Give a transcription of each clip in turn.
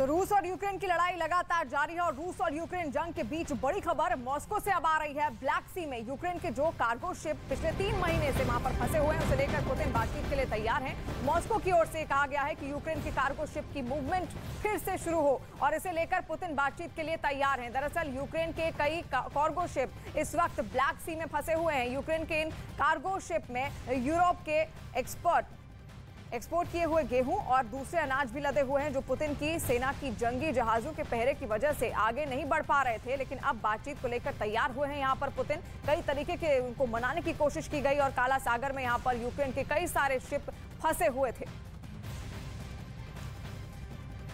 तो रूस और यूक्रेन की लड़ाई लगातार जारी है और रूस और यूक्रेन जंग के बीच बड़ी खबर मॉस्को से अब आ रही है। ब्लैक सी में यूक्रेन के जो कार्गो शिप पिछले 3 महीने से वहां पर फंसे हुए हैं उसे लेकर पुतिन बातचीत के लिए तैयार हैं। मॉस्को की ओर से कहा गया है कि यूक्रेन के कार्गो शिप की मूवमेंट फिर से शुरू हो और इसे लेकर पुतिन बातचीत के लिए तैयार हैं। दरअसल यूक्रेन के कई कार्गो शिप इस वक्त ब्लैक सी में फंसे हुए हैं। यूक्रेन के इन कार्गो शिप में यूरोप के एक्सपोर्ट किए हुए गेहूं और दूसरे अनाज भी लदे हुए हैं, जो पुतिन की सेना की जंगी जहाजों के पहरे की वजह से आगे नहीं बढ़ पा रहे थे। लेकिन अब बातचीत को लेकर तैयार हुए हैं यहां पर पुतिन। कई तरीके के उनको मनाने की कोशिश की गई और काला सागर में यहां पर यूक्रेन के कई सारे शिप फंसे हुए थे।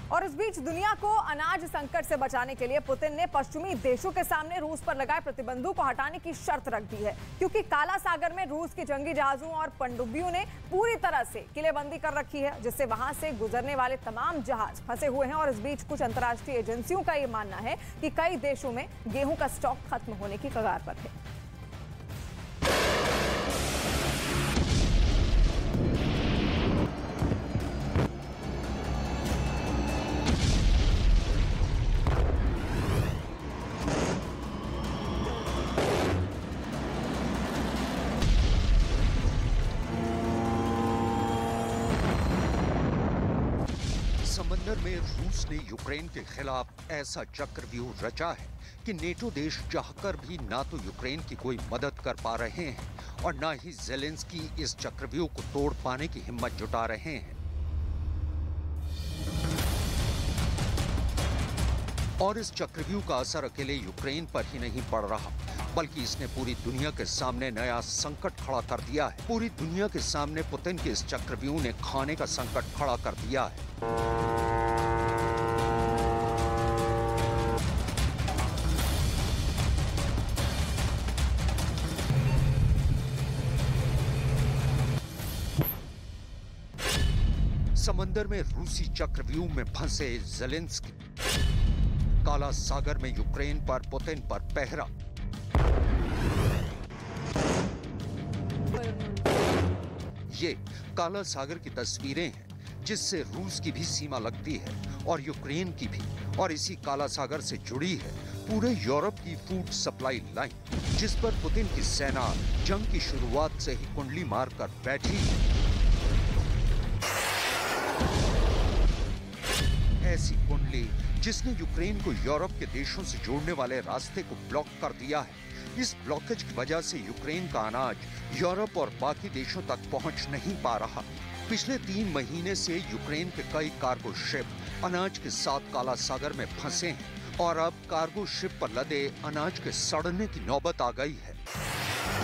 और इस बीच दुनिया को अनाज संकट से बचाने के लिए पुतिन ने पश्चिमी देशों के सामने रूस पर लगाए प्रतिबंधों को हटाने की शर्त रख दी है, क्योंकि काला सागर में रूस के जंगी जहाजों और पनडुब्बियों ने पूरी तरह से किलेबंदी कर रखी है, जिससे वहां से गुजरने वाले तमाम जहाज फंसे हुए हैं। और इस बीच कुछ अंतर्राष्ट्रीय एजेंसियों का यह मानना है कि कई देशों में गेहूं का स्टॉक खत्म होने की कगार पर है। समंदर में रूस ने यूक्रेन के खिलाफ ऐसा चक्रव्यूह रचा है कि नेटो देश चाहकर भी ना तो यूक्रेन की कोई मदद कर पा रहे हैं और ना ही ज़ेलेंस्की इस चक्रव्यूह को तोड़ पाने की हिम्मत जुटा रहे हैं। और इस चक्रव्यूह का असर अकेले यूक्रेन पर ही नहीं पड़ रहा, बल्कि इसने पूरी दुनिया के सामने नया संकट खड़ा कर दिया है। पूरी दुनिया के सामने पुतिन के इस चक्रव्यूह ने खाने का संकट खड़ा कर दिया है। समंदर में रूसी चक्रव्यूह में फंसे ज़ेलेंस्की, काला सागर में यूक्रेन पर पुतिन पर पहरा। ये काला सागर की तस्वीरें हैं जिससे रूस की भी सीमा लगती है और यूक्रेन की भी, और इसी काला सागर से जुड़ी है पूरे यूरोप की फूड सप्लाई लाइन, जिस पर पुतिन की सेना जंग की शुरुआत से ही कुंडली मारकर बैठी है। ऐसी कुंडली जिसने यूक्रेन को यूरोप के देशों से जोड़ने वाले रास्ते को ब्लॉक कर दिया है। इस ब्लॉकेज की वजह से यूक्रेन का अनाज यूरोप और बाकी देशों तक पहुंच नहीं पा रहा। पिछले 3 महीने से यूक्रेन के कई कार्गो शिप अनाज के साथ काला सागर में फंसे हैं और अब कार्गो शिप पर लदे अनाज के सड़ने की नौबत आ गई है।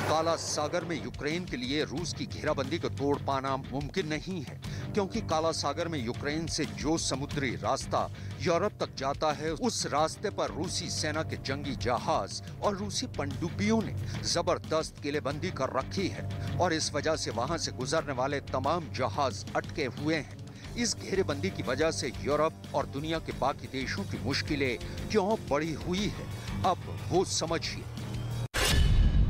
काला सागर में यूक्रेन के लिए रूस की घेराबंदी को तोड़ पाना मुमकिन नहीं है, क्योंकि काला सागर में यूक्रेन से जो समुद्री रास्ता यूरोप तक जाता है, उस रास्ते पर रूसी सेना के जंगी जहाज और रूसी पनडुब्बियों ने जबरदस्त किलेबंदी कर रखी है और इस वजह से वहां से गुजरने वाले तमाम जहाज अटके हुए हैं। इस घेरेबंदी की वजह से यूरोप और दुनिया के बाकी देशों की मुश्किलें क्यों बढ़ी हुई है, अब वो समझिए।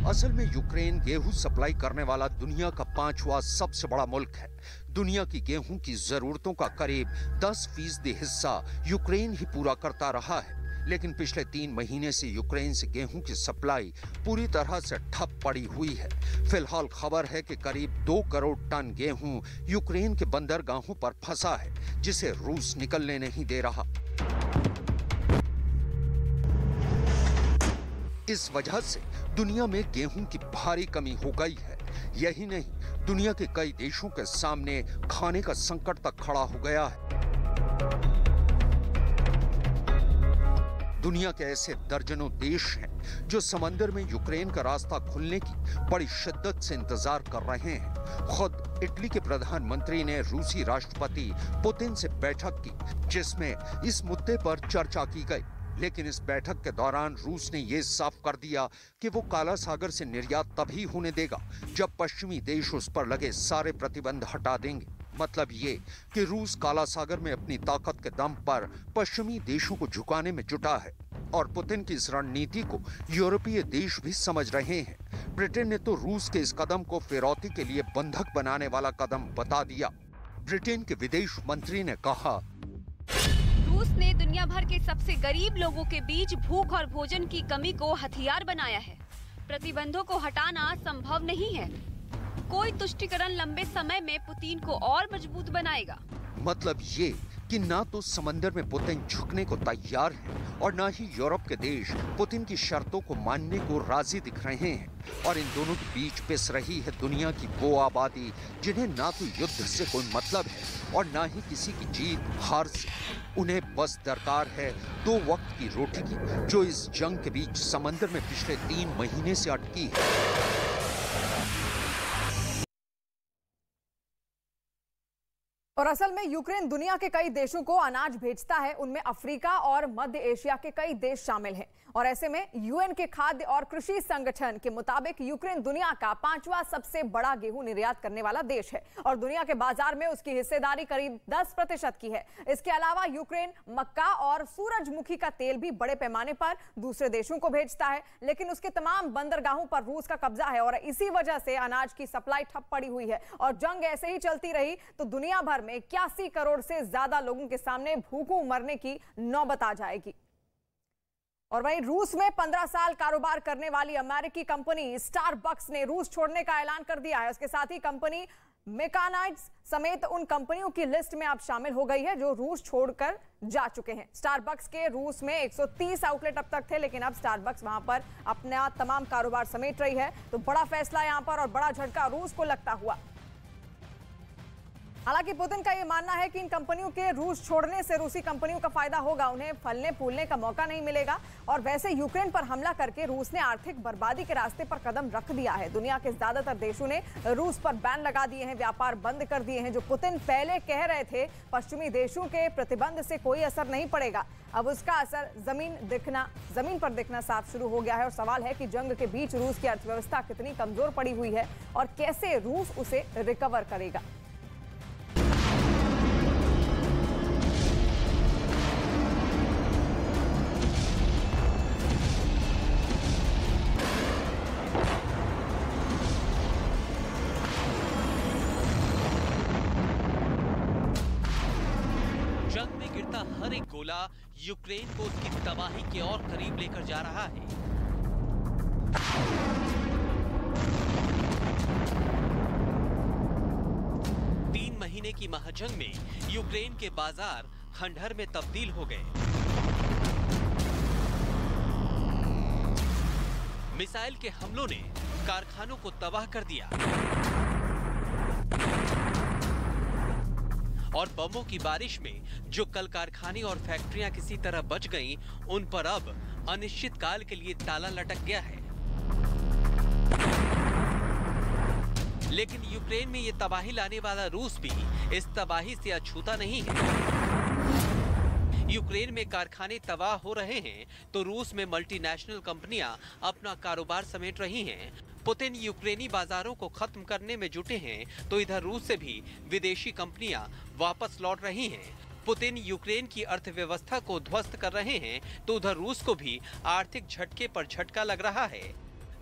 असल में यूक्रेन गेहूं सप्लाई करने वाला दुनिया का 5वां सबसे बड़ा मुल्क है। दुनिया की गेहूं की जरूरतों का करीब 10% हिस्सा यूक्रेन ही पूरा करता रहा है। लेकिन पिछले 3 महीने से यूक्रेन से गेहूं की सप्लाई पूरी तरह से ठप पड़ी हुई है। फिलहाल खबर है कि करीब 2 करोड़ टन गेहूं यूक्रेन के बंदरगाहों पर फंसा है, जिसे रूस निकलने नहीं दे रहा। इस वजह से दुनिया में गेहूं की भारी कमी हो गई है। यही नहीं, दुनिया के कई देशों के सामने खाने का संकट तक खड़ा हो गया है। दुनिया के ऐसे दर्जनों देश हैं जो समंदर में यूक्रेन का रास्ता खुलने की बड़ी शिद्दत से इंतजार कर रहे हैं। खुद इटली के प्रधानमंत्री ने रूसी राष्ट्रपति पुतिन से बैठक की, जिसमें इस मुद्दे पर चर्चा की गई। लेकिन इस बैठक के दौरान रूस ने यह साफ कर दिया कि वो काला सागर से निर्यात तभी होने देगा जब पश्चिमी देश उस पर लगे सारे प्रतिबंध हटा देंगे। मतलब ये कि रूस काला सागर में अपनी ताकत के दम पर पश्चिमी देशों को झुकाने में जुटा है और पुतिन की इस रणनीति को यूरोपीय देश भी समझ रहे हैं। ब्रिटेन ने तो रूस के इस कदम को फिरौती के लिए बंधक बनाने वाला कदम बता दिया। ब्रिटेन के विदेश मंत्री ने कहा, रूस ने दुनिया भर के सबसे गरीब लोगों के बीच भूख और भोजन की कमी को हथियार बनाया है। प्रतिबंधों को हटाना संभव नहीं है। कोई तुष्टीकरण लंबे समय में पुतिन को और मजबूत बनाएगा। मतलब ये कि ना तो समंदर में पुतिन झुकने को तैयार है और ना ही यूरोप के देश पुतिन की शर्तों को मानने को राजी दिख रहे हैं। और इन दोनों के बीच पिस रही है दुनिया की वो आबादी जिन्हें ना तो युद्ध से कोई मतलब है और ना ही किसी की जीत हार से। उन्हें बस दरकार है 2 वक्त की रोटी की, जो इस जंग के बीच समंदर में पिछले 3 महीने से अटकी है। और असल में यूक्रेन दुनिया के कई देशों को अनाज भेजता है, उनमें अफ्रीका और मध्य एशिया के कई देश शामिल हैं। और ऐसे में यूएन के खाद्य और कृषि संगठन के मुताबिक यूक्रेन दुनिया का 5वां सबसे बड़ा गेहूं निर्यात करने वाला देश है और दुनिया के बाजार में उसकी हिस्सेदारी करीब 10% की है। इसके अलावा यूक्रेन मक्का और सूरजमुखी का तेल भी बड़े पैमाने पर दूसरे देशों को भेजता है, लेकिन उसके तमाम बंदरगाहों पर रूस का कब्जा है और इसी वजह से अनाज की सप्लाई ठप पड़ी हुई है। और जंग ऐसे ही चलती रही तो दुनिया भर में 81 करोड़ से ज्यादा लोगों के सामने भूखों मरने की नौबत आ जाएगी। और वहीं रूस में 15 साल कारोबार करने वाली अमेरिकी कंपनी स्टारबक्स ने रूस छोड़ने का ऐलान कर दिया है। उसके साथ ही कंपनी मैकडॉनल्ड्स समेत उन कंपनियों की लिस्ट में अब शामिल हो गई है जो रूस छोड़कर जा चुके हैं। स्टारबक्स के रूस में 130 आउटलेट अब तक थे, लेकिन अब स्टारबक्स वहां पर अपना तमाम कारोबार समेट रही है। तो बड़ा फैसला यहां पर और बड़ा झटका रूस को लगता हुआ। हालांकि पुतिन का यह मानना है कि इन कंपनियों के रूस छोड़ने से रूसी कंपनियों का फायदा होगा, उन्हें फलने फूलने का मौका नहीं मिलेगा। और वैसे यूक्रेन पर हमला करके रूस ने आर्थिक बर्बादी के रास्ते पर कदम रख दिया है। दुनिया के ज्यादातर देशों ने रूस पर बैन लगा दिए हैं, व्यापार बंद कर दिए हैं। जो पुतिन पहले कह रहे थे पश्चिमी देशों के प्रतिबंध से कोई असर नहीं पड़ेगा, अब उसका असर जमीन पर दिखना साफ शुरू हो गया है। और सवाल है कि जंग के बीच रूस की अर्थव्यवस्था कितनी कमजोर पड़ी हुई है और कैसे रूस उसे रिकवर करेगा। हर एक गोला यूक्रेन को उसकी तबाही के और करीब लेकर जा रहा है। तीन महीने की महाजंग में यूक्रेन के बाजार खंडहर में तब्दील हो गए। मिसाइल के हमलों ने कारखानों को तबाह कर दिया और बमों की बारिश में जो कल कारखाने और फैक्ट्रियां किसी तरह बच गईं, उन पर अब अनिश्चित काल के लिए ताला लटक गया है। लेकिन यूक्रेन में ये तबाही लाने वाला रूस भी इस तबाही से अछूता नहीं है। यूक्रेन में कारखाने तबाह हो रहे हैं तो रूस में मल्टीनेशनल कंपनियां अपना कारोबार समेट रही हैं। पुतिन यूक्रेनी बाजारों को खत्म करने में जुटे हैं तो इधर रूस से भी विदेशी कंपनियां वापस लौट रही हैं। पुतिन यूक्रेन की अर्थव्यवस्था को ध्वस्त कर रहे हैं तो उधर रूस को भी आर्थिक झटके पर झटका लग रहा है।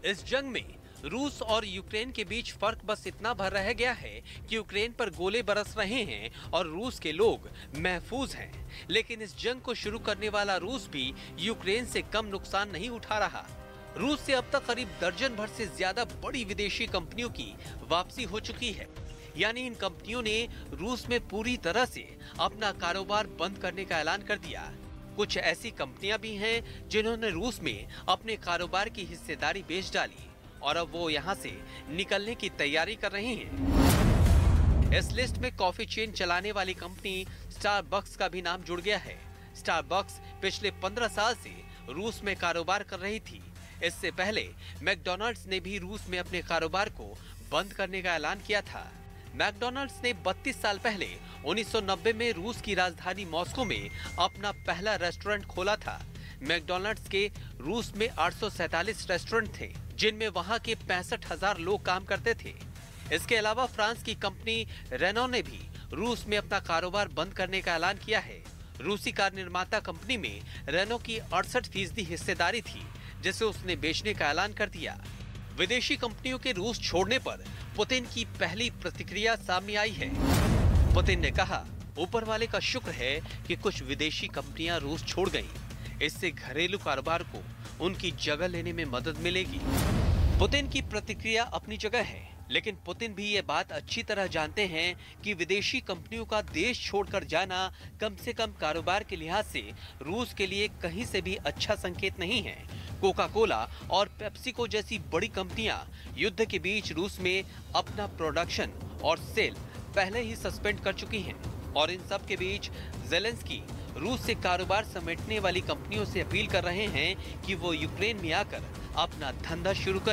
इस जंग में रूस और यूक्रेन के बीच फर्क बस इतना भर रह गया है कि यूक्रेन पर गोले बरस रहे हैं और रूस के लोग महफूज हैं। लेकिन इस जंग को शुरू करने वाला रूस भी यूक्रेन से कम नुकसान नहीं उठा रहा। रूस से अब तक करीब दर्जन भर से ज्यादा बड़ी विदेशी कंपनियों की वापसी हो चुकी है। यानी इन कंपनियों ने रूस में पूरी तरह से अपना कारोबार बंद करने का ऐलान कर दिया। कुछ ऐसी कंपनियां भी हैं जिन्होंने रूस में अपने कारोबार की हिस्सेदारी बेच डाली और अब वो यहाँ से निकलने की तैयारी कर रही हैं। इस लिस्ट में कॉफी चेन चलाने वाली कंपनी स्टारबक्स का भी नाम जुड़ गया है। स्टारबक्स पिछले 15 साल से रूस में कारोबार कर रही थी। इससे पहले मैकडॉनल्ड्स ने भी रूस में अपने कारोबार को बंद करने का ऐलान किया था। मैकडॉनल्ड्स ने 32 साल पहले 1990 में रूस की राजधानी मॉस्को में अपना पहला रेस्टोरेंट खोला था। मैकडॉनल्ड्स के रूस में 847 रेस्टोरेंट थे, जिनमें वहां के 65,000 लोग काम करते थे। इसके अलावा फ्रांस की कंपनी रेनो ने भी रूस में अपना कारोबार बंद करने का ऐलान किया है। रूसी कार निर्माता कंपनी में रेनो की 68% हिस्सेदारी थी, जिसे उसने बेचने का ऐलान कर दिया। विदेशी कंपनियों के रूस छोड़ने पर पुतिन की पहली प्रतिक्रिया सामने आई है। पुतिन ने कहा, ऊपर वाले का शुक्र है कि कुछ विदेशी कंपनियां रूस छोड़ गईं। इससे घरेलू कारोबार को उनकी जगह लेने में मदद मिलेगी। पुतिन की प्रतिक्रिया अपनी जगह है, लेकिन पुतिन भी ये बात अच्छी तरह जानते हैं कि विदेशी कंपनियों का देश छोड़कर जाना कम से कम कारोबार के लिहाज से रूस के लिए कहीं से भी अच्छा संकेत नहीं है। कोका कोला और पेप्सिको जैसी बड़ी कंपनियां युद्ध के बीच रूस में अपना प्रोडक्शन और सेल पहले ही सस्पेंड कर चुकी हैं। और इन सब के बीच ज़ेलेंस्की रूस से कारोबार समेटने वाली कंपनियों से अपील कर रहे हैं कि वो यूक्रेन में आकर अपना धंधा शुरू करें।